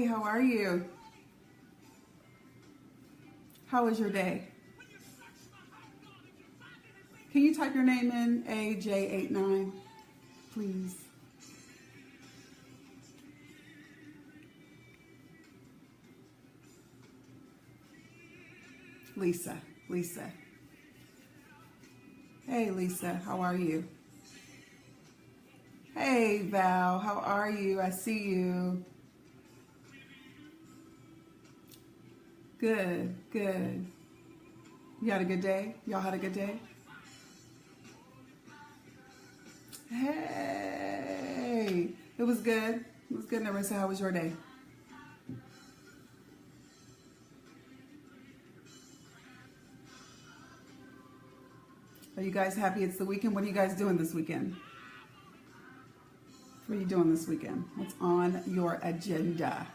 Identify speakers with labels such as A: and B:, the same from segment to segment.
A: Hey, how are you? How was your day? Can you type your name in, AJ89, please? Lisa. Hey, Lisa, how are you? Hey, Val, how are you? I see you. Good. You had a good day? Y'all had a good day? Hey, it was good. It was good, Narissa. How was your day? Are you guys happy it's the weekend? What are you guys doing this weekend? What are you doing this weekend? What's on your agenda?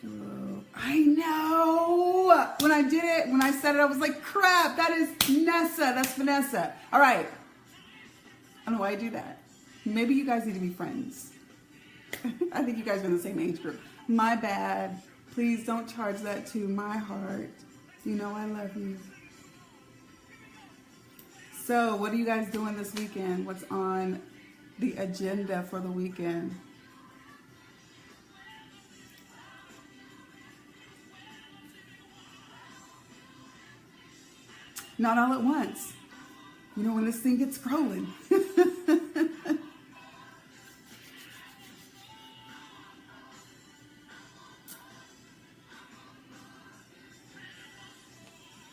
A: Oh, I know. When I did it, when I said it, I was like, crap, that is Nessa. That's Vanessa. All right. I don't know why I do that. Maybe you guys need to be friends. I think you guys are in the same age group. My bad. Please don't charge that to my heart. You know I love you. So, what are you guys doing this weekend? What's on the agenda for the weekend? Not all at once. You know when this thing gets scrolling.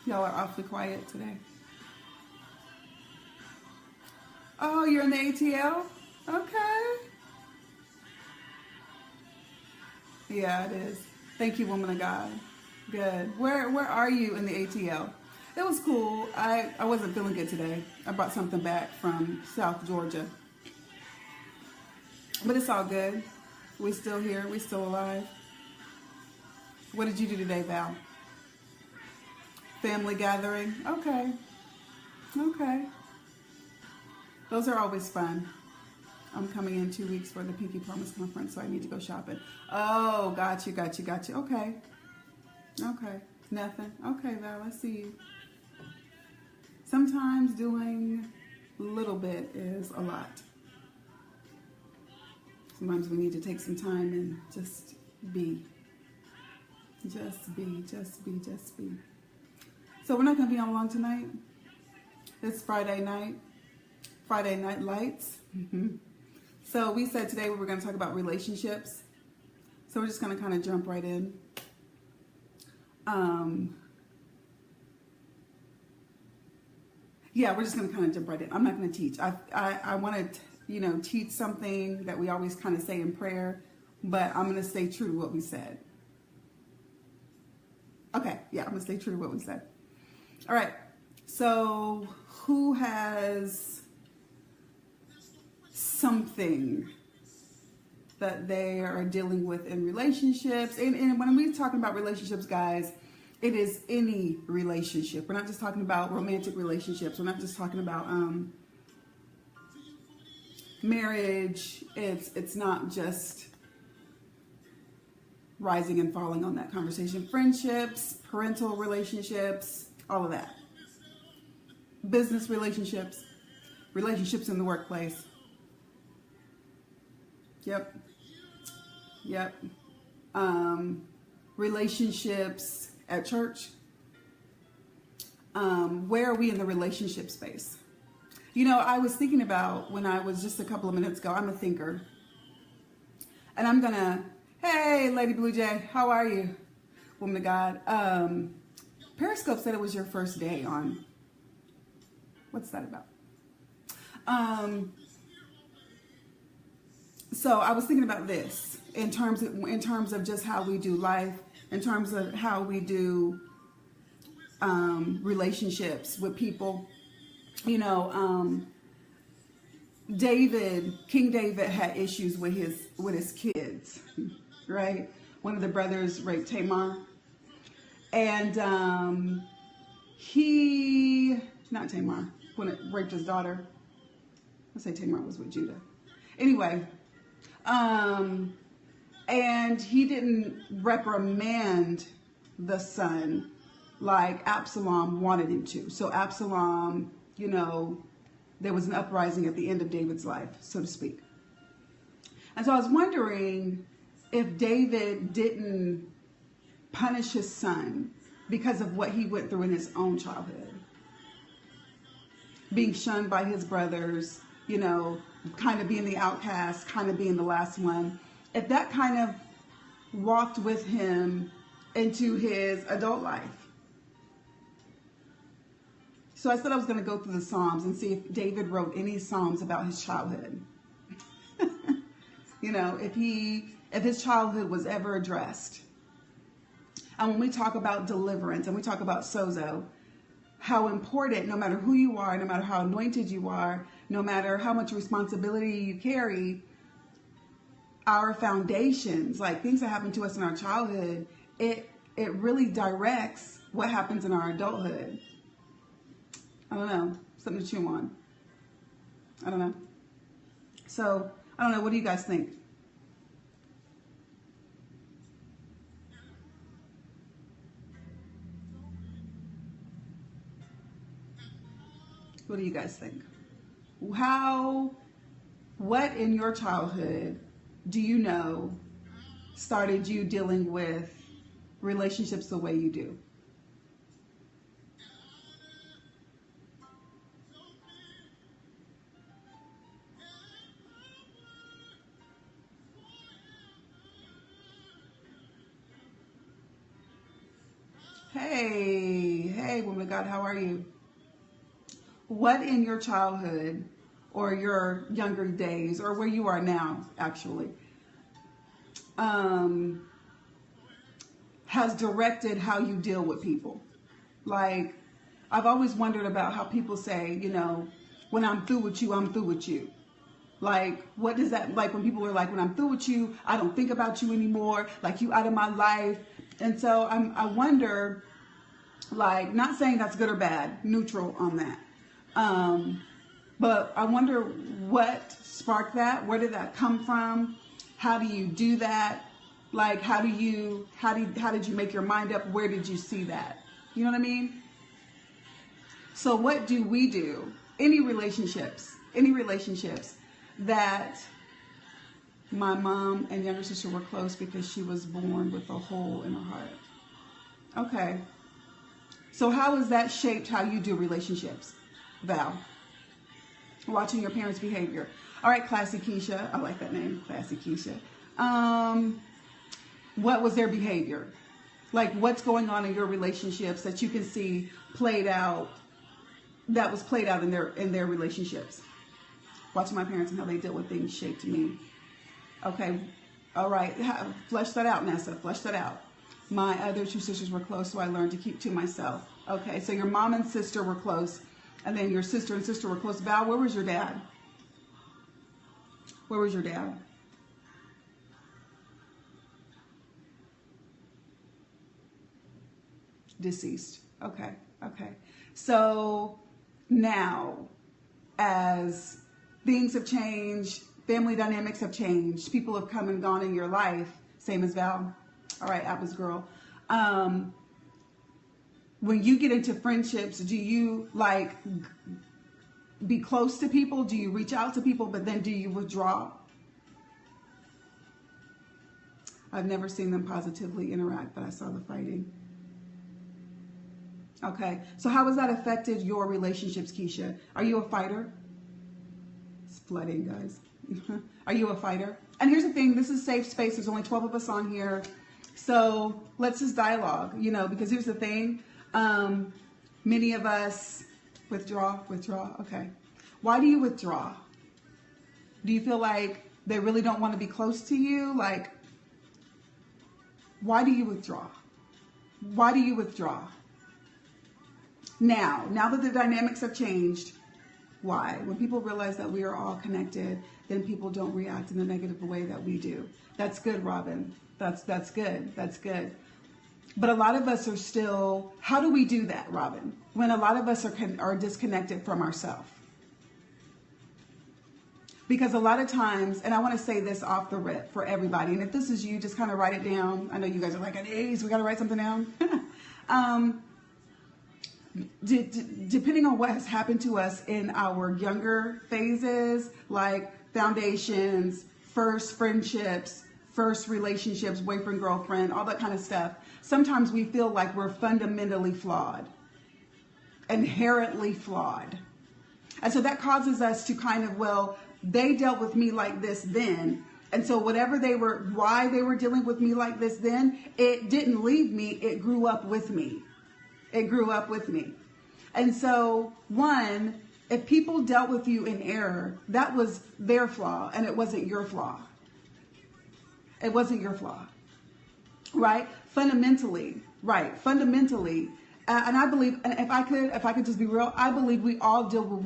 A: Y'all are awfully quiet today. Oh, you're in the ATL? Okay. Yeah, it is. Thank you, woman of God. Good. Where are you in the ATL? It was cool. I wasn't feeling good today. I brought something back from South Georgia. But it's all good. We're still here. We're still alive. What did you do today, Val? Family gathering? Okay. Those are always fun. I'm coming in 2 weeks for the Pinky Promise Conference, so I need to go shopping. Oh, got you. Okay. Nothing. Okay, Val, I see you. Sometimes doing a little bit is a lot. Sometimes we need to take some time and just be. Just be. So we're not going to be on long tonight. It's Friday night lights. So we said today we were going to talk about relationships. So we're just going to kind of jump right in. Yeah, we're just going to kind of jump right in. I'm not going to teach. I want to, teach something that we always kind of say in prayer, but I'm going to stay true to what we said. Okay, yeah, I'm going to stay true to what we said. All right, so who has something that they are dealing with in relationships? And when we're talking about relationships, guys, it is any relationship. We're not just talking about romantic relationships. We're not just talking about marriage. It's not just rising and falling on that conversation. Friendships, parental relationships, all of that. Business relationships, relationships in the workplace. Yep. Relationships at church. Where are we in the relationship space? I was thinking about when I was just a couple of minutes ago, I'm a thinker. And I'm going to, hey, Lady Blue Jay, how are you? Woman of God. Periscope said it was your first day on. What's that about? So I was thinking about this in terms of just how we do life, in terms of how we do relationships with people. King David had issues with his kids, right? One of the brothers raped Tamar, and not Tamar, when it raped his daughter. Let's say Tamar was with Judah. Anyway, and he didn't reprimand the son like Absalom wanted him to. So Absalom, you know, there was an uprising at the end of David's life, so to speak. And so I was wondering if David didn't punish his son because of what he went through in his own childhood. Being shunned by his brothers, you know, kind of being the outcast, kind of being the last one. If that kind of walked with him into his adult life. So I said I was going to go through the Psalms and see if David wrote any Psalms about his childhood. You know, if his childhood was ever addressed. And when we talk about deliverance and we talk about sozo, how important, no matter who you are, no matter how anointed you are, no matter how much responsibility you carry, our foundations, like things that happen to us in our childhood, it really directs what happens in our adulthood. I don't know, something to chew on. I don't know. So, I don't know, what do you guys think? What do you guys think? What in your childhood do you know started you dealing with relationships the way you do? Hey, woman of God, how are you? What in your childhood or your younger days or where you are now, actually, has directed how you deal with people? Like, I've always wondered about how people say, you know, when I'm through with you, I'm through with you. Like, what does that, like when people are like, when I'm through with you, I don't think about you anymore, like you out of my life. And so I wonder, like, not saying that's good or bad, neutral on that. But I wonder what sparked that. Where did that come from? How do you do that? Like, how did you make your mind up? Where did you see that? You know what I mean? So what do we do? Any relationships that my mom and younger sister were close because she was born with a hole in her heart. Okay. So how has that shaped how you do relationships, Val? Watching your parents' behavior. All right, Classy Keisha. I like that name, Classy Keisha. What was their behavior? Like, what's going on in your relationships that you can see played out, that was played out in their relationships? Watching my parents and how they dealt with things shaped me. Okay. All right. Flesh that out, Nessa. Flesh that out. My other two sisters were close, so I learned to keep to myself. Okay. So your mom and sister were close, and then your sister and sister were close. Val, where was your dad? Where was your dad? Deceased. Okay. Okay. So now, as things have changed, family dynamics have changed, people have come and gone in your life, same as Val. All right, Abba's girl. When you get into friendships, do you like be close to people? Do you reach out to people, but then do you withdraw? I've never seen them positively interact, but I saw the fighting. Okay, so how has that affected your relationships, Keisha? Are you a fighter? It's flooding, guys. Are you a fighter? And here's the thing, this is safe space. There's only 12 of us on here. So let's just dialogue, you know, because here's the thing. Many of us withdraw. Okay. Why do you withdraw? Do you feel like they really don't want to be close to you? Like, why do you withdraw? Why do you withdraw? Now that the dynamics have changed, why? When people realize that we are all connected, then people don't react in the negative way that we do. That's good, Robin. That's good. That's good. But a lot of us are still, how do we do that, Robin? When a lot of us are disconnected from ourselves. Because a lot of times, and I want to say this off the rip for everybody, and if this is you, just kind of write it down. I know you guys are like, Annice, we got to write something down. Depending on what has happened to us in our younger phases, like foundations, first friendships, first relationships, boyfriend, girlfriend, all that kind of stuff, sometimes we feel like we're fundamentally flawed, inherently flawed. And so that causes us to kind of, well, they dealt with me like this then. And so why they were dealing with me like this then, it didn't leave me, it grew up with me. It grew up with me. And so, one, if people dealt with you in error, that was their flaw and it wasn't your flaw. It wasn't your flaw, right? Fundamentally, right? Fundamentally, and I believe, and if I could just be real, I believe we all deal with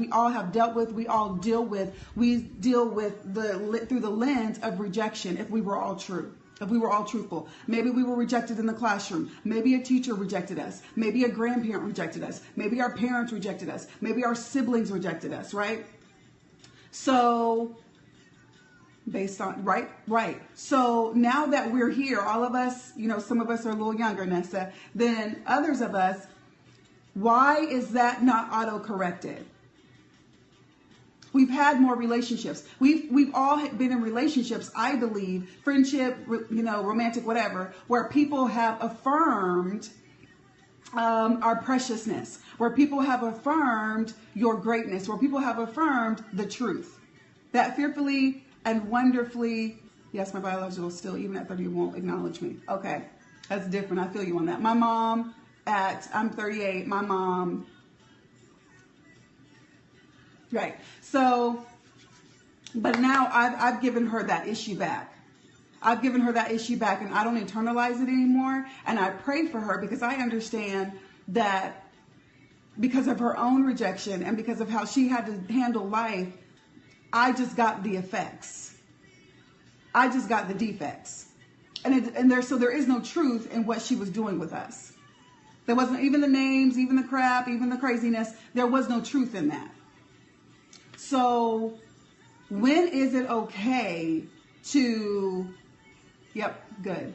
A: through the lens of rejection. If we were all true, if we were all truthful, maybe we were rejected in the classroom. Maybe a teacher rejected us. Maybe a grandparent rejected us. Maybe our parents rejected us. Maybe our siblings rejected us, right? So, based on, right. So now that we're here, all of us, some of us are a little younger, Nessa, than others of us. Why is that not auto-corrected? We've had more relationships. We've all been in relationships, I believe, friendship, romantic, whatever, where people have affirmed our preciousness, where people have affirmed your greatness, where people have affirmed the truth. That fearfully and wonderfully, yes, my biological still, even at 30, won't acknowledge me. Okay, that's different. I feel you on that. My mom, I'm 38, my mom, right. So, but now I've given her that issue back. I've given her that issue back and I don't internalize it anymore. And I pray for her because I understand that because of her own rejection and because of how she had to handle life, I just got the effects. I just got the defects. So there is no truth in what she was doing with us. There wasn't even the names, even the crap, even the craziness. There was no truth in that. So when is it okay to, yep, good.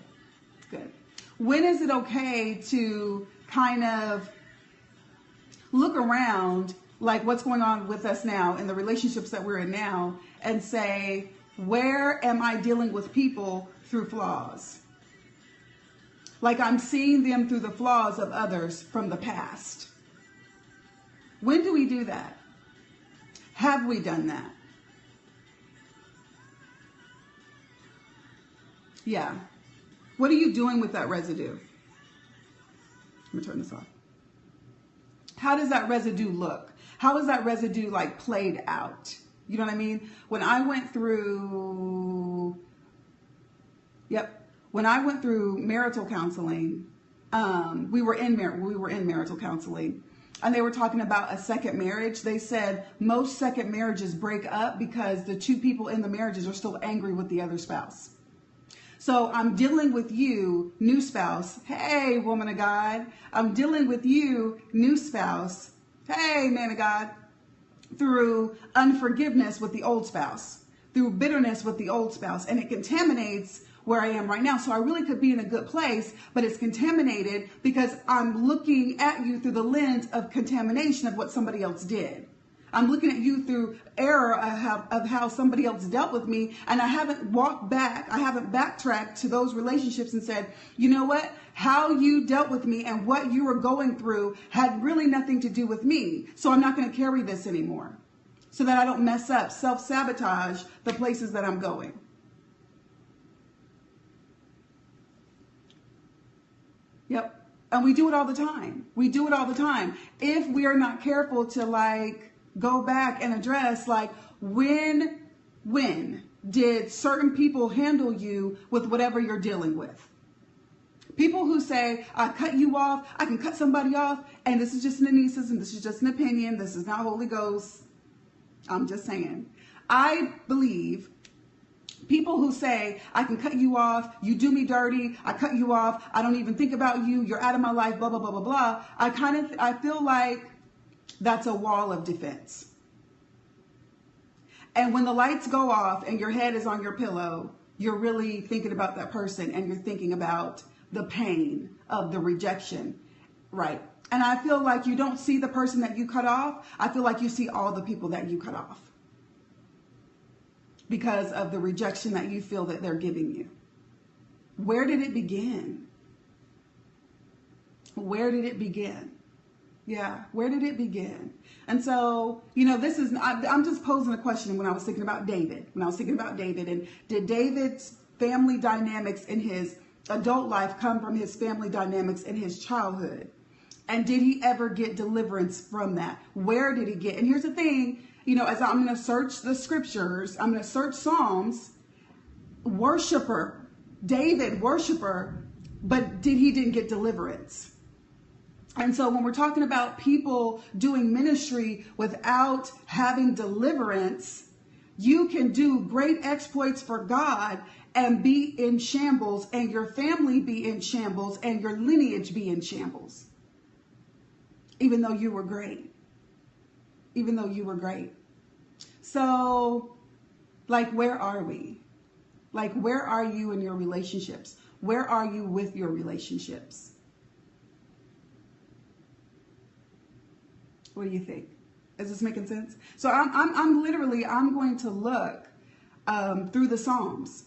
A: When is it okay to kind of look around like what's going on with us now in the relationships that we're in now and say, where am I dealing with people through flaws? Like I'm seeing them through the flaws of others from the past. When do we do that? Have we done that? Yeah. What are you doing with that residue? Let me turn this off. How does that residue look? How is that residue like played out? You know what I mean? When I went through, when I went through marital counseling, we were in marital counseling, and they were talking about a second marriage. They said most second marriages break up because the two people in the marriages are still angry with the other spouse. So I'm dealing with you, new spouse. Hey, woman of God. I'm dealing with you, new spouse. Hey, man of God. Through unforgiveness with the old spouse, through bitterness with the old spouse, and it contaminates where I am right now. So I really could be in a good place, but it's contaminated because I'm looking at you through the lens of contamination of what somebody else did. I'm looking at you through error of how somebody else dealt with me, and I haven't walked back. I haven't backtracked to those relationships and said, you know what? How you dealt with me and what you were going through had really nothing to do with me. So I'm not going to carry this anymore so that I don't mess up, self-sabotage the places that I'm going. Yep. And we do it all the time. We do it all the time. If we are not careful to go back and address when did certain people handle you with whatever you're dealing with? People who say, I cut you off, I can cut somebody off, and this is just an Annice's, and this is just an opinion, this is not Holy Ghost. I'm just saying. I believe people who say, I can cut you off, you do me dirty, I cut you off, I don't even think about you, you're out of my life, blah, blah, blah, blah, blah. I feel like that's a wall of defense. And when the lights go off and your head is on your pillow, you're really thinking about that person, and you're thinking about the pain of the rejection, right? And I feel like you don't see the person that you cut off. I feel like you see all the people that you cut off because of the rejection that you feel that they're giving you. Where did it begin? Where did it begin? Yeah, where did it begin? And so, I'm just posing a question when I was thinking about David. And did David's family dynamics in his adult life come from his family dynamics in his childhood? And did he ever get deliverance from that? Where did he get? And here's the thing, as I'm going to search the scriptures, I'm going to search Psalms, worshiper, David, worshiper, but didn't get deliverance. And so when we're talking about people doing ministry without having deliverance, you can do great exploits for God and be in shambles, and your family be in shambles, and your lineage be in shambles. Even though you were great. Even though you were great. So, where are we? Where are you in your relationships? Where are you with your relationships? What do you think? Is this making sense? So I'm going to look through the Psalms,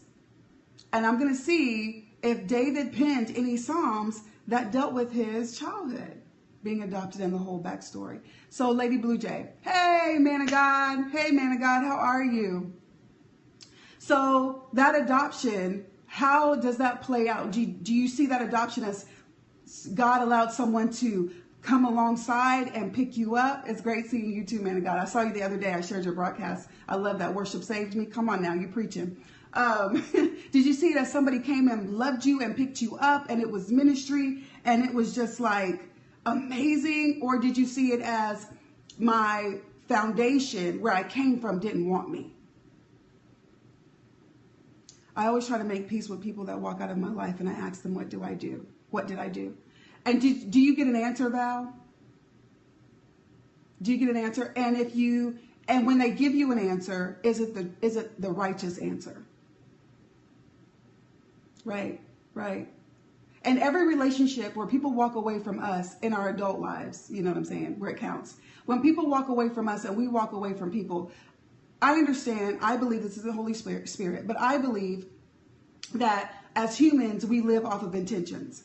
A: and I'm going to see if David penned any Psalms that dealt with his childhood, being adopted, and the whole backstory. So Lady Blue Jay, hey man of God, how are you? So that adoption, how does that play out? Do you see that adoption as God allowed someone to come alongside and pick you up? It's great seeing you too, man of God. I saw you the other day. I shared your broadcast. I love that. Worship saved me. Come on now, you preaching. Did you see it as somebody came and loved you and picked you up, and it was ministry, and it was just amazing? Or did you see it as my foundation, where I came from, didn't want me? I always try to make peace with people that walk out of my life, and I ask them, what do I do? What did I do? And do you get an answer, Val? Do you get an answer? And when they give you an answer, is it the righteous answer? Right. And every relationship where people walk away from us in our adult lives, you know what I'm saying, where it counts. When people walk away from us and we walk away from people, I understand, I believe this is the Holy Spirit, but I believe that as humans, we live off of intentions.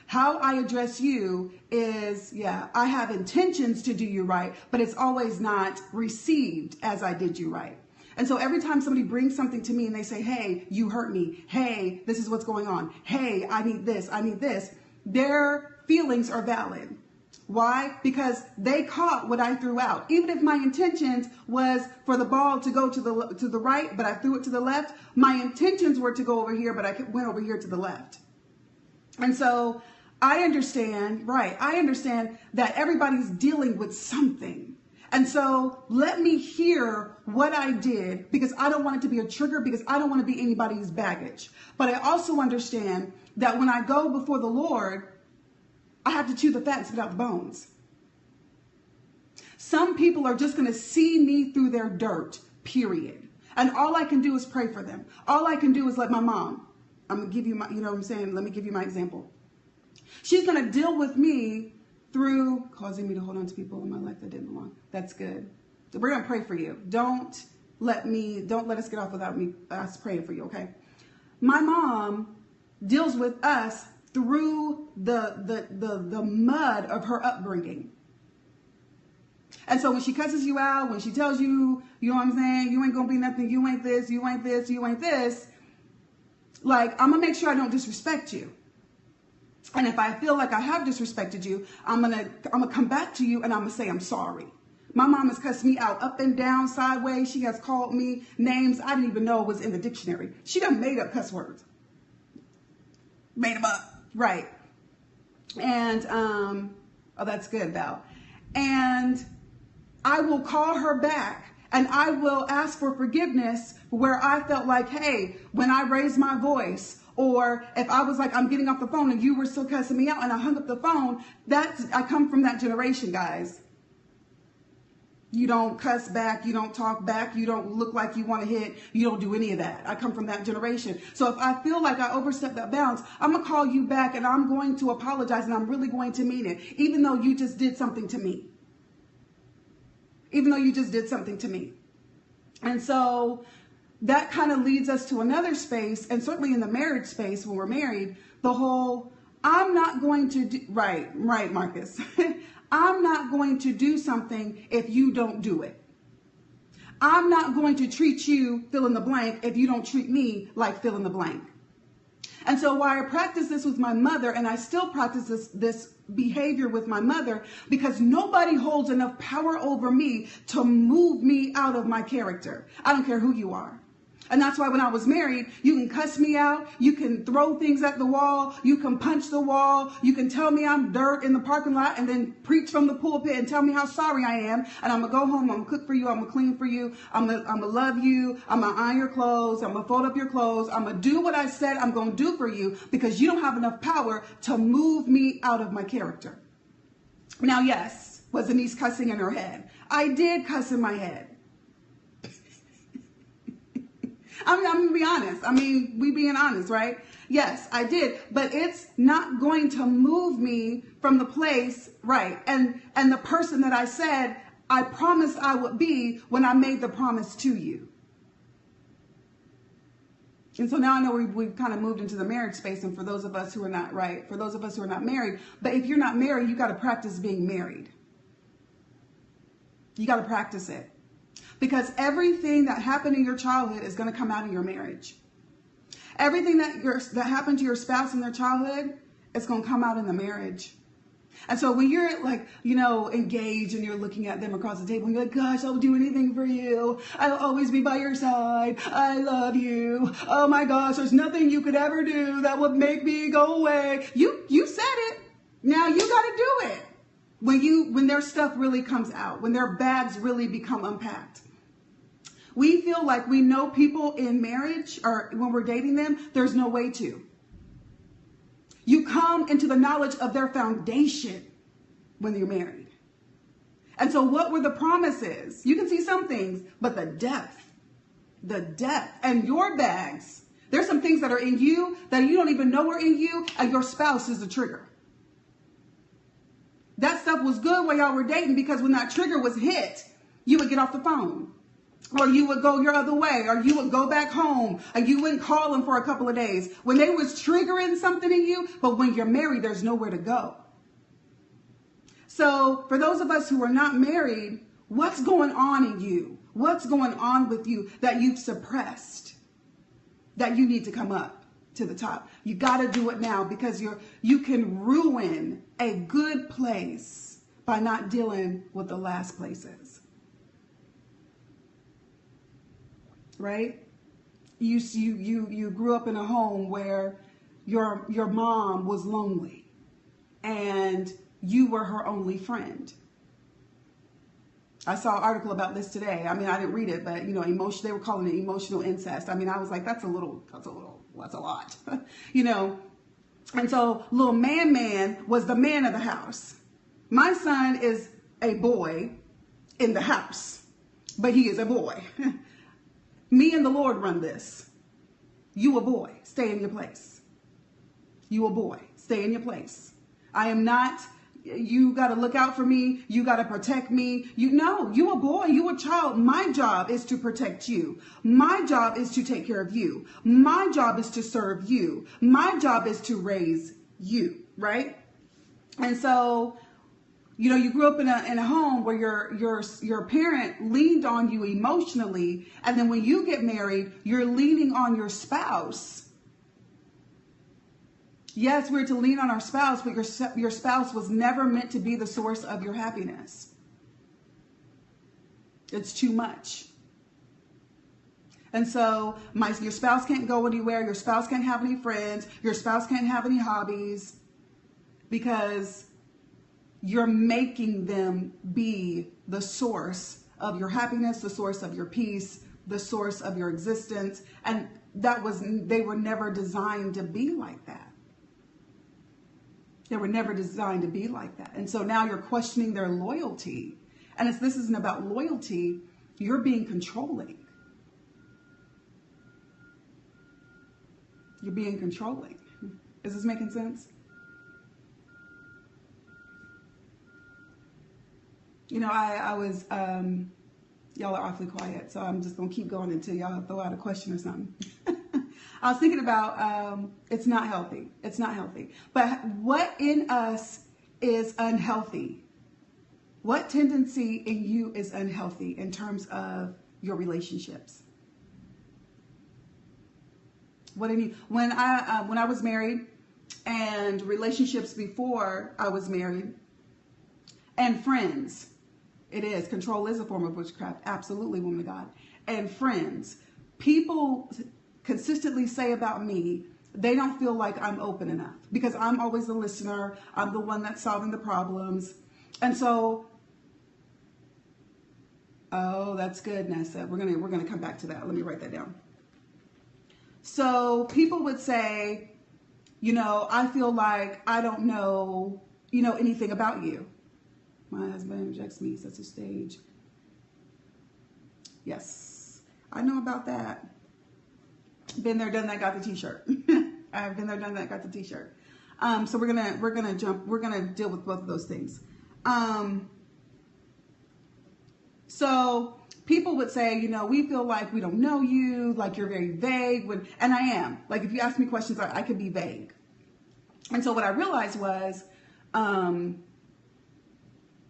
A: How I address you is, I have intentions to do you right, but it's always not received as I did you right. And so every time somebody brings something to me and they say, hey, you hurt me. Hey, this is what's going on. Hey, I need this. Their feelings are valid. Why? Because they caught what I threw out. Even if my intentions was for the ball to go to the right, but I threw it to the left, my intentions were to go over here, but I went over here to the left. And so I understand that everybody's dealing with something. And so let me hear what I did, because I don't want it to be a trigger, because I don't want to be anybody's baggage. But I also understand that when I go before the Lord, I have to chew the fat and spit out the bones. Some people are just going to see me through their dirt, period. And all I can do is pray for them. All I can do is let my mom, I'm going to give you my, let me give you my example. She's going to deal with me through causing me to hold on to people in my life that didn't belong. That's good. So we're going to pray for you. Don't let us get off without us praying for you, okay? My mom deals with us through the mud of her upbringing. And so when she cusses you out, when she tells you, you know what I'm saying, you ain't going to be nothing, you ain't this, you ain't this, you ain't this, I'm going to make sure I don't disrespect you. And if I feel like I have disrespected you, I'm gonna come back to you and I'm gonna say I'm sorry. My mom has cussed me out up and down, sideways. She has called me names I didn't even know was in the dictionary. She done made up cuss words. Made them up. Right. And, oh, that's good, Val. And I will call her back and I will ask for forgiveness where I felt like, hey, when I raised my voice, or if I was I'm getting off the phone and you were still cussing me out and I hung up the phone, I come from that generation, guys. You don't cuss back. You don't talk back. You don't look like you want to hit. You don't do any of that. I come from that generation. So if I feel like I overstepped that bounds, I'm going to call you back and I'm going to apologize and I'm really going to mean it, even though you just did something to me. Even though you just did something to me. And so that kind of leads us to another space, and certainly in the marriage space when we're married, the whole, I'm not going to do, right, Marcus. I'm not going to do something if you don't do it. I'm not going to treat you, fill in the blank, if you don't treat me like fill in the blank. And so while I practice this with my mother, and I still practice this behavior with my mother, because nobody holds enough power over me to move me out of my character. I don't care who you are. And that's why when I was married, you can cuss me out. You can throw things at the wall. You can punch the wall. You can tell me I'm dirt in the parking lot and then preach from the pulpit and tell me how sorry I am. And I'm going to go home. I'm going to cook for you. I'm going to clean for you. I'm going to love you. I'm going to iron your clothes. I'm going to fold up your clothes. I'm going to do what I said I'm going to do for you because you don't have enough power to move me out of my character. Now, yes, was Annice cussing in her head? I did cuss in my head. I'm going to be honest. We being honest, right? Yes, I did. But it's not going to move me from the place, right? And the person that I said I promised I would be when I made the promise to you. And so now I know we've kind of moved into the marriage space. And for those of us who are not, right? For those of us who are not married. But if you're not married, you got to practice being married. You got to practice it. Because everything that happened in your childhood is going to come out in your marriage. Everything that happened to your spouse in their childhood is going to come out in the marriage. And so when you're like, engaged and you're looking at them across the table and you're like, gosh, I'll do anything for you. I'll always be by your side. I love you. Oh my gosh, there's nothing you could ever do that would make me go away. You said it. Now you got to do it. When their stuff really comes out, when their bags really become unpacked. We feel like we know people in marriage or when we're dating them, there's no way to. You come into the knowledge of their foundation when you're married. And so what were the promises? You can see some things, but the depth and your bags, there's some things that are in you that you don't even know are in you, and your spouse is the trigger. That stuff was good while y'all were dating because when that trigger was hit, you would get off the phone. Or you would go your other way, or you would go back home, and you wouldn't call them for a couple of days. When they was triggering something in you, but when you're married, there's nowhere to go. So for those of us who are not married, what's going on in you? What's going on with you that you've suppressed, that you need to come up to the top? You got to do it now because you can ruin a good place by not dealing with the last places. Right? You grew up in a home where your mom was lonely and you were her only friend. I saw an article about this today. I didn't read it, but they were calling it emotional incest. I was like, that's a lot. And so little man was the man of the house. My son is a boy in the house, but he is a boy. Me and the Lord run this. You a boy, stay in your place. You a boy, stay in your place. I am not, you got to look out for me. You got to protect me. You a boy, you a child. My job is to protect you. My job is to take care of you. My job is to serve you. My job is to raise you, right? And so, you grew up in a home where your parent leaned on you emotionally, and then when you get married, you're leaning on your spouse. Yes, we're to lean on our spouse, but your spouse was never meant to be the source of your happiness. It's too much. And so your spouse can't go anywhere. Your spouse can't have any friends. Your spouse can't have any hobbies because you're making them be the source of your happiness, the source of your peace, the source of your existence. And they were never designed to be like that. They were never designed to be like that. And so now you're questioning their loyalty. And this isn't about loyalty. You're being controlling. You're being controlling. Is this making sense? You know, I was, y'all are awfully quiet, so I'm just going to keep going until y'all throw out a question or something. I was thinking about, it's not healthy. It's not healthy. But what in us is unhealthy? What tendency in you is unhealthy in terms of your relationships? What in you? When I was married, and relationships before I was married, and friends, it is. Control is a form of witchcraft. Absolutely, woman of God. And friends, people consistently say about me, they don't feel like I'm open enough because I'm always the listener. I'm the one that's solving the problems. And so, oh, that's good, Nessa. We're gonna come back to that. Let me write that down. So people would say, you know, I feel like I don't know, you know, anything about you. My husband rejects me, sets a stage. Yes, I know about that. Been there, done that, got the t-shirt. I've been there, done that, got the t-shirt. So we're gonna deal with both of those things. So people would say, you know, we feel like we don't know you, like you're very vague. And I am. Like if you ask me questions, I could be vague. And so what I realized was,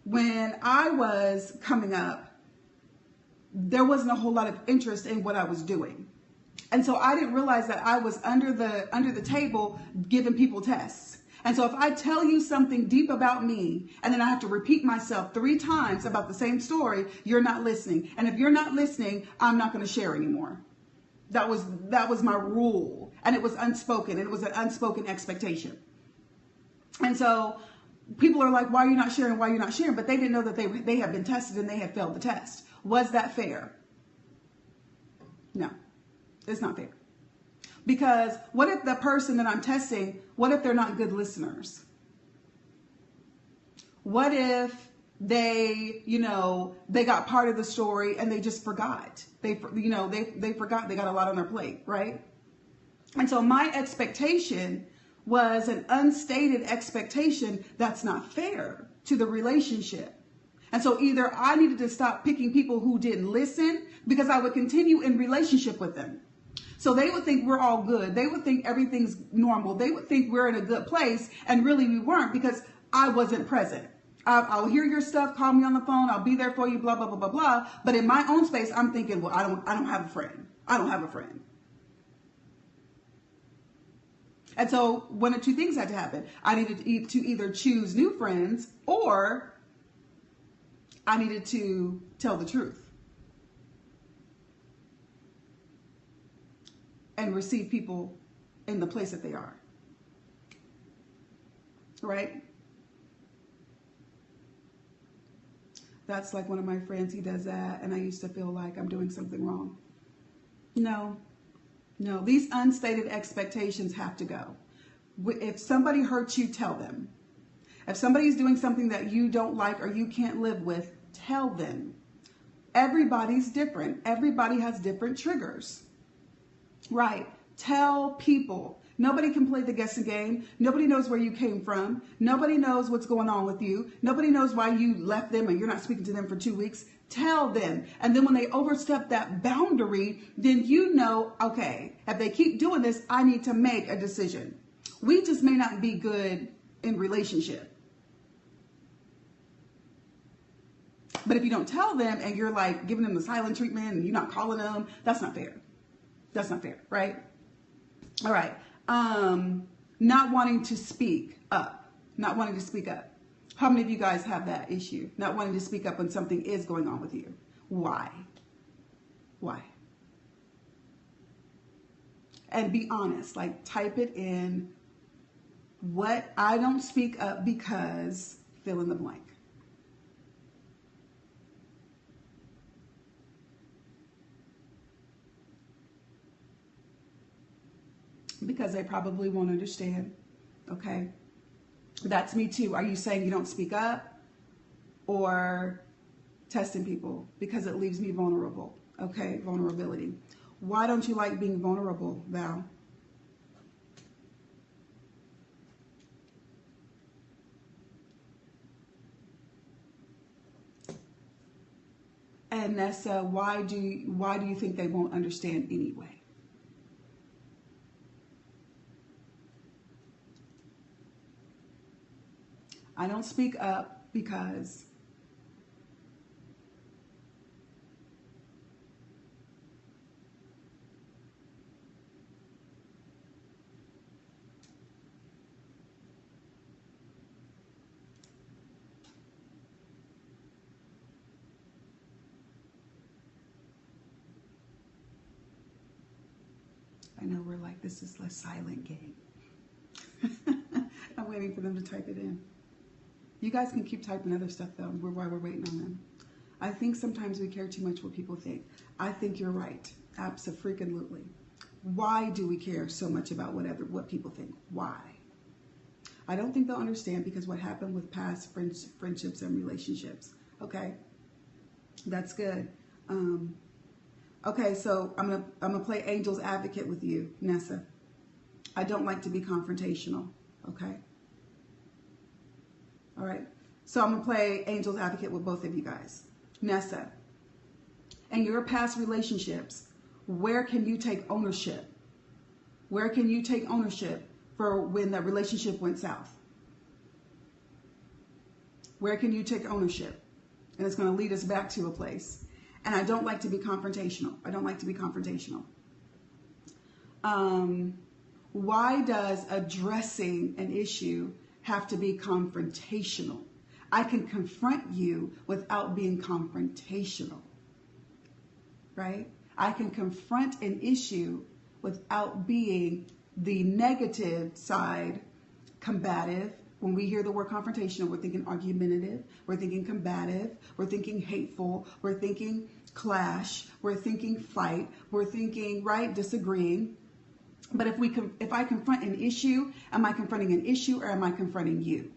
A: when I was coming up, there wasn't a whole lot of interest in what I was doing. And so I didn't realize that I was under the table giving people tests. And so if I tell you something deep about me and then I have to repeat myself 3 times about the same story, you're not listening. And if you're not listening, I'm not going to share anymore. That was my rule. And it was unspoken. It was an unspoken expectation. And so people are like, why are you not sharing? Why are you not sharing? But they didn't know that they have been tested and they had failed the test. Was that fair? No, it's not fair. Because what if the person that I'm testing, what if they're not good listeners? What if they, you know, they got part of the story and they just forgot? They forgot, they got a lot on their plate, right? And so my expectation was an unstated expectation that's not fair to the relationship. And so either I needed to stop picking people who didn't listen because I would continue in relationship with them. So they would think we're all good. They would think everything's normal. They would think we're in a good place. And really we weren't because I wasn't present. I'll hear your stuff, call me on the phone. I'll be there for you, blah, blah, blah, blah, blah. But in my own space, I'm thinking, well, I don't have a friend. I don't have a friend. And so one of 2 things had to happen. I needed to either choose new friends or I needed to tell the truth and receive people in the place that they are. Right? That's like one of my friends, he does that, and I used to feel like I'm doing something wrong. No, these unstated expectations have to go. If somebody hurts you, tell them. If somebody's doing something that you don't like or you can't live with, tell them. Everybody's different. Everybody has different triggers. Right? Tell people. Nobody can play the guessing game. Nobody knows where you came from. Nobody knows what's going on with you. Nobody knows why you left them and you're not speaking to them for 2 weeks. Tell them. And then when they overstep that boundary, then you know, okay, if they keep doing this, I need to make a decision. We just may not be good in relationship. But if you don't tell them and you're like giving them the silent treatment and you're not calling them, that's not fair. That's not fair, right? All right. Not wanting to speak up. Not wanting to speak up. How many of you guys have that issue? Not wanting to speak up when something is going on with you. Why? Why? And be honest. Like type it in. What I don't speak up because fill in the blank. Because they probably won't understand. Okay. That's me too. Are you saying you don't speak up? Or testing people because it leaves me vulnerable. Okay, vulnerability. Why don't you like being vulnerable, Val? And Nessa, why do you think they won't understand anyway? I don't speak up because I know we're like, this is a silent game. I'm waiting for them to type it in. You guys can keep typing other stuff though, while we're waiting on them. I think sometimes we care too much what people think. I think you're right. Abso-freaking-lutely. Why do we care so much about what people think? Why? I don't think they'll understand because what happened with past friendships and relationships. Okay, that's good. Okay, so I'm gonna play Angel's Advocate with you, Nessa. I don't like to be confrontational. Okay. All right. So I'm gonna play Angel's Advocate with both of you guys, Nessa. In your past relationships, where can you take ownership? Where can you take ownership for when the relationship went south? Where can you take ownership? And it's going to lead us back to a place. And I don't like to be confrontational. I don't like to be confrontational. Why does addressing an issue have to be confrontational? I can confront you without being confrontational, right? I can confront an issue without being the negative side, combative. When we hear the word confrontational, we're thinking argumentative, we're thinking combative, we're thinking hateful, we're thinking clash, we're thinking fight, we're thinking, right, disagreeing. But if I confront an issue, am I confronting an issue or am I confronting you?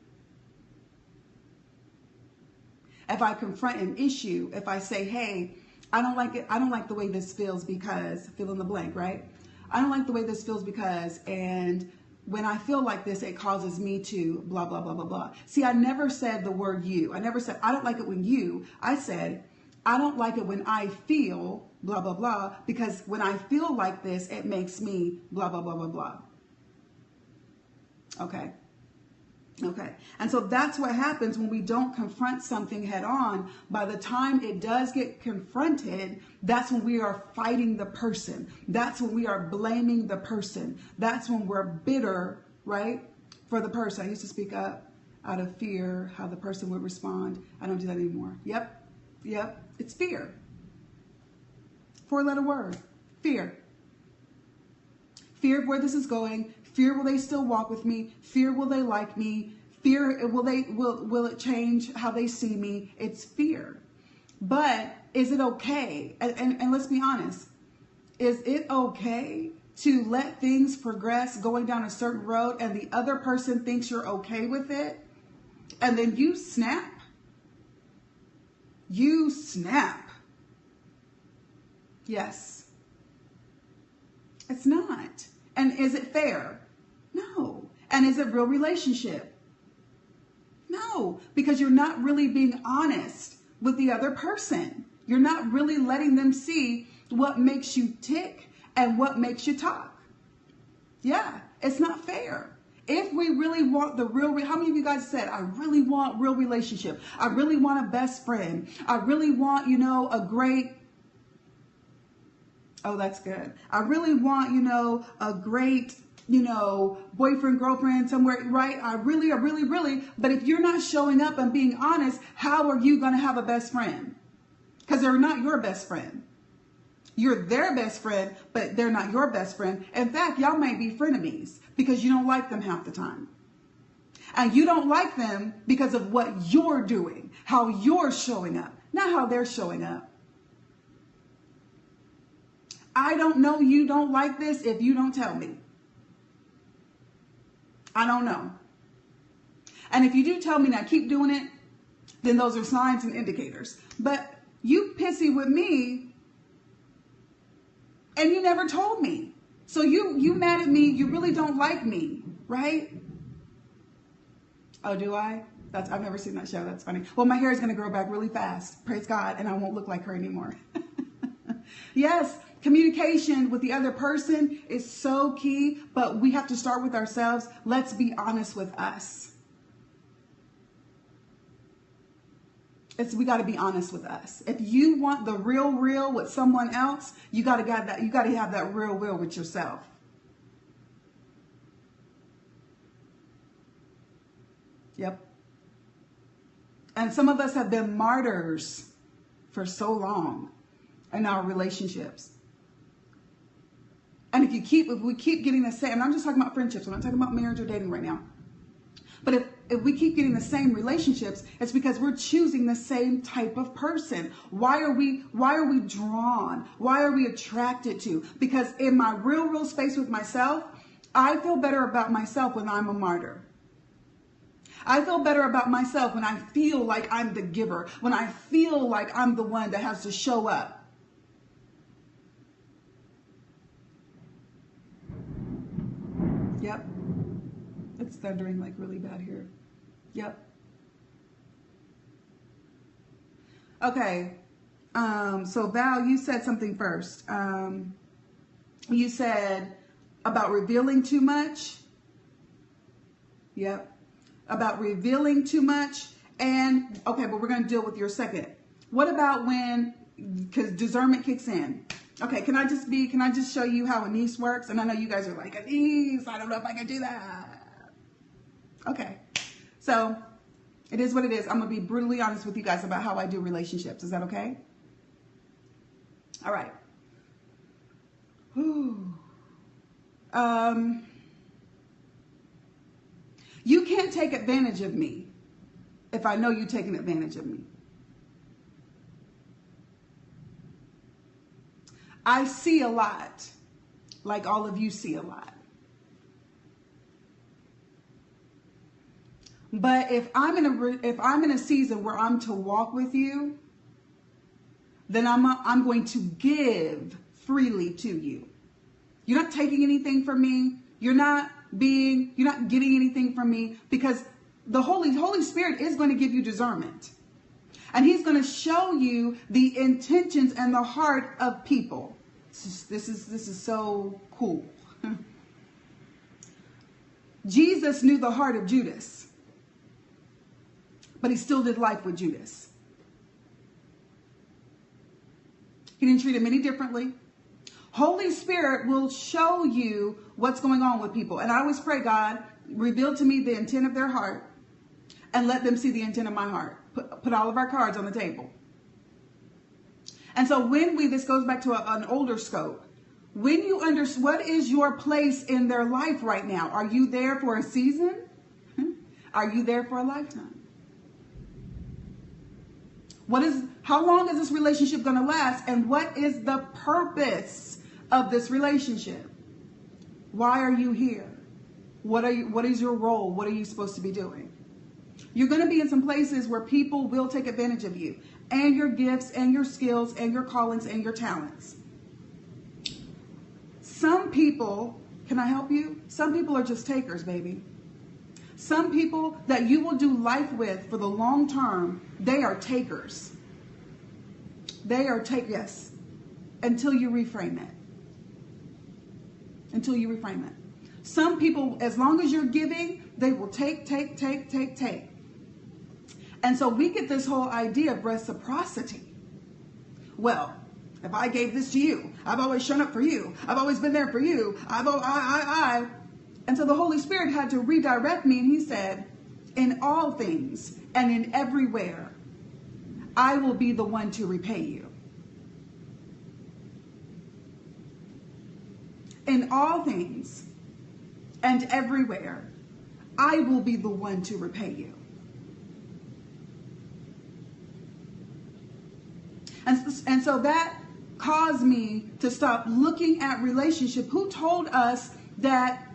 A: If I confront an issue, if I say, hey, I don't like it, I don't like the way this feels because, fill in the blank, right? I don't like the way this feels because, and when I feel like this, it causes me to blah, blah, blah, blah, blah. See, I never said the word you. I never said, I don't like it when you. I said, I don't like it when I feel blah, blah, blah, because when I feel like this, it makes me blah, blah, blah, blah, blah. Okay. Okay. And so that's what happens when we don't confront something head on. By the time it does get confronted, that's when we are fighting the person. That's when we are blaming the person. That's when we're bitter, right, for the person. I used to speak up out of fear, how the person would respond. I don't do that anymore. Yep. Yep. It's fear. 4-letter word. Fear. Fear of where this is going. Fear, will they still walk with me? Fear, will they like me? Fear, will it change how they see me? It's fear. But is it okay? And let's be honest. Is it okay to let things progress going down a certain road and the other person thinks you're okay with it? And then you snap? You snap. Yes. It's not. And is it fair? No. And is it real relationship? No, because you're not really being honest with the other person. You're not really letting them see what makes you tick and what makes you talk. Yeah, it's not fair. If we really want the real, how many of you guys said, I really want real relationship. I really want a best friend. I really want, a great, oh, that's good. I really want, a great, boyfriend, girlfriend somewhere, right? I really. But if you're not showing up and being honest, how are you going to have a best friend? Because they're not your best friend. You're their best friend, but they're not your best friend. In fact, y'all might be frenemies because you don't like them half the time. And you don't like them because of what you're doing, how you're showing up, not how they're showing up. I don't know you don't like this if you don't tell me. I don't know. And if you do tell me, now keep doing it, then those are signs and indicators. But you pissy with me and you never told me. So you mad at me, you really don't like me, right? Oh, do I? I've never seen that show. That's funny. Well, my hair is going to grow back really fast. Praise God. And I won't look like her anymore. Yes, communication with the other person is so key, but we have to start with ourselves. Let's be honest with us. We got to be honest with us. If you want the real with someone else, you got to have that. You got to have that real with yourself. Yep. And some of us have been martyrs for so long in our relationships. And if we keep getting the same, and I'm just talking about friendships, I'm not talking about marriage or dating right now. But if we keep getting the same relationships, it's because we're choosing the same type of person. Why are we drawn? Why are we attracted to? Because in my real space with myself, I feel better about myself when I'm a martyr. I feel better about myself when I feel like I'm the giver, when I feel like I'm the one that has to show up. Yep. It's thundering like really bad here. Yep. Okay. So Val, you said something first. You said about revealing too much. Yep. About revealing too much. And okay, but we're going to deal with your second. What about because discernment kicks in? Okay, can I just show you how Annice works? And I know you guys are like, Annice, I don't know if I can do that. Okay, so it is what it is. I'm going to be brutally honest with you guys about how I do relationships. Is that okay? All right. Whew. You can't take advantage of me if I know you're taking advantage of me. I see a lot, like all of you see a lot. But if I'm in a season where I'm to walk with you, then I'm going to give freely to you. You're not taking anything from me. You're not getting anything from me, because the Holy Spirit is going to give you discernment. And he's going to show you the intentions and the heart of people. This is so cool. Jesus knew the heart of Judas, but he still did life with Judas. He didn't treat him any differently. Holy Spirit will show you what's going on with people. And I always pray, God, reveal to me the intent of their heart and let them see the intent of my heart. Put all of our cards on the table. And so this goes back to an older scope. When you understand what is your place in their life right now? Are you there for a season? Are you there for a lifetime? How long is this relationship going to last? And what is the purpose of this relationship? Why are you here? What is your role? What are you supposed to be doing? You're going to be in some places where people will take advantage of you and your gifts and your skills and your callings and your talents. Some people, can I help you? Some people are just takers, baby. Some people that you will do life with for the long term, they are takers. They are yes, until you reframe it. Until you reframe it. Some people, as long as you're giving, they will take. And so we get this whole idea of reciprocity. Well, if I gave this to you, I've always shown up for you. I've always been there for you. And so the Holy Spirit had to redirect me, and he said, in all things and in everywhere, I will be the one to repay you. In all things and everywhere, I will be the one to repay you. And so that caused me to stop looking at relationship. Who told us that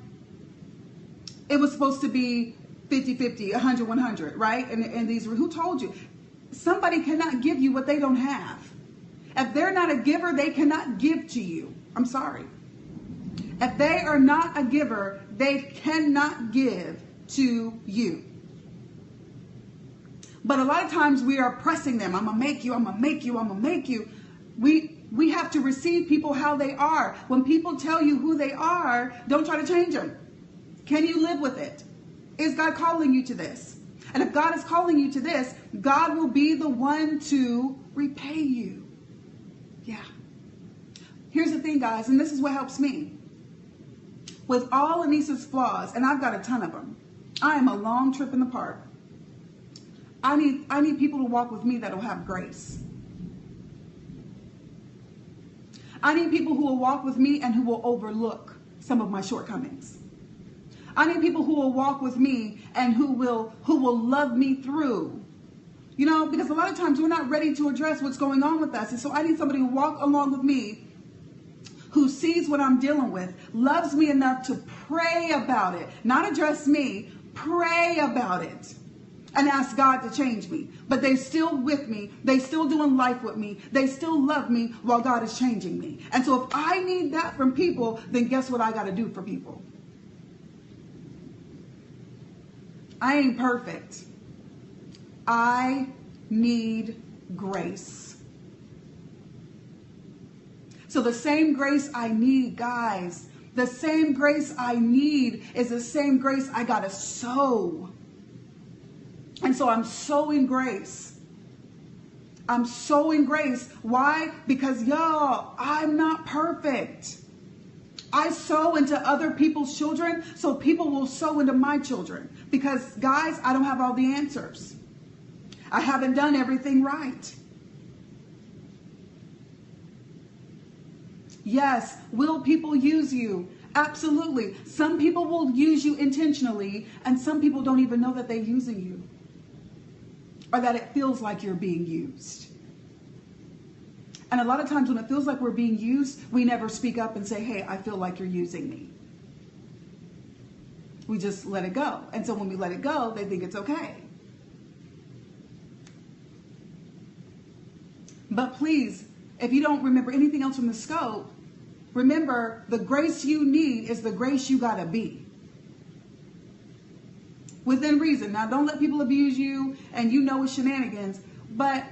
A: it was supposed to be 50-50, 100-100, right? And who told you? Somebody cannot give you what they don't have. If they're not a giver, they cannot give to you. I'm sorry. If they are not a giver, they cannot give to you. But a lot of times we are pressing them. I'm going to make you, I'm going to make you, I'm going to make you. We have to receive people how they are. When people tell you who they are, don't try to change them. Can you live with it? Is God calling you to this? And if God is calling you to this, God will be the one to repay you. Yeah. Here's the thing, guys, and this is what helps me. With all Annice's flaws, and I've got a ton of them, I am a long trip in the park. I need people to walk with me that will have grace. I need people who will walk with me and who will overlook some of my shortcomings. I need people who will walk with me and who will love me through. You know, because a lot of times we're not ready to address what's going on with us. And so I need somebody to walk along with me who sees what I'm dealing with, loves me enough to pray about it, not address me, pray about it. And ask God to change me. But they're still with me. They still doing life with me. They still love me while God is changing me. And so if I need that from people, then guess what I got to do for people? I ain't perfect. I need grace. So the same grace I need, guys, the same grace I need is the same grace I got to sow. And so I'm sowing grace. I'm sowing grace. Why? Because y'all, I'm not perfect. I sow into other people's children so people will sow into my children. Because guys, I don't have all the answers. I haven't done everything right. Yes, will people use you? Absolutely. Some people will use you intentionally, and some people don't even know that they're using you. Or that it feels like you're being used. And a lot of times when it feels like we're being used, we never speak up and say, hey, I feel like you're using me. We just let it go. And so when we let it go, they think it's okay. But please, if you don't remember anything else from the scope, remember the grace you need is the grace you gotta be. Within reason. Now, don't let people abuse you and you know it's shenanigans, but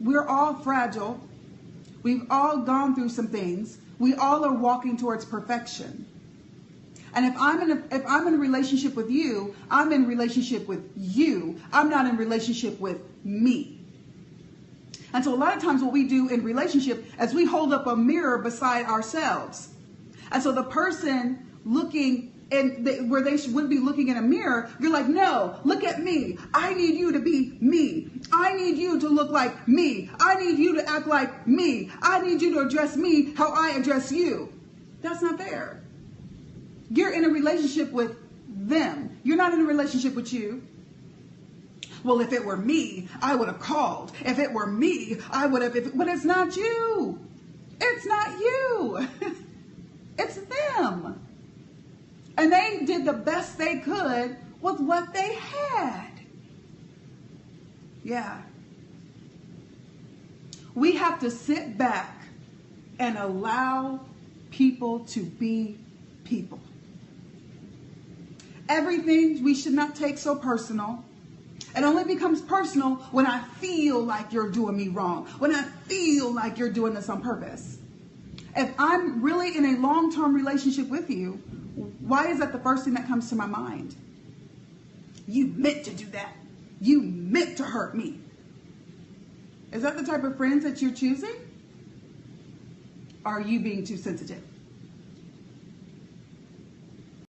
A: we're all fragile. We've all gone through some things. We all are walking towards perfection. And if I'm in a relationship with you, I'm in a relationship with you. I'm not in a relationship with me. And so a lot of times what we do in relationship is we hold up a mirror beside ourselves. And so the person looking where they wouldn't be looking in a mirror, you're like, no, look at me. I need you to be me. I need you to look like me. I need you to act like me. I need you to address me how I address you. That's not fair. You're in a relationship with them. You're not in a relationship with you. Well, if it were me, I would have called. If it were me, I would have. But it's not you. It's not you. It's them. And they did the best they could with what they had. Yeah. We have to sit back and allow people to be people. Everything we should not take so personal. It only becomes personal when I feel like you're doing me wrong. When I feel like you're doing this on purpose. If I'm really in a long-term relationship with you, why is that the first thing that comes to my mind? You meant to do that. You meant to hurt me. Is that the type of friends that you're choosing? Or are you being too sensitive?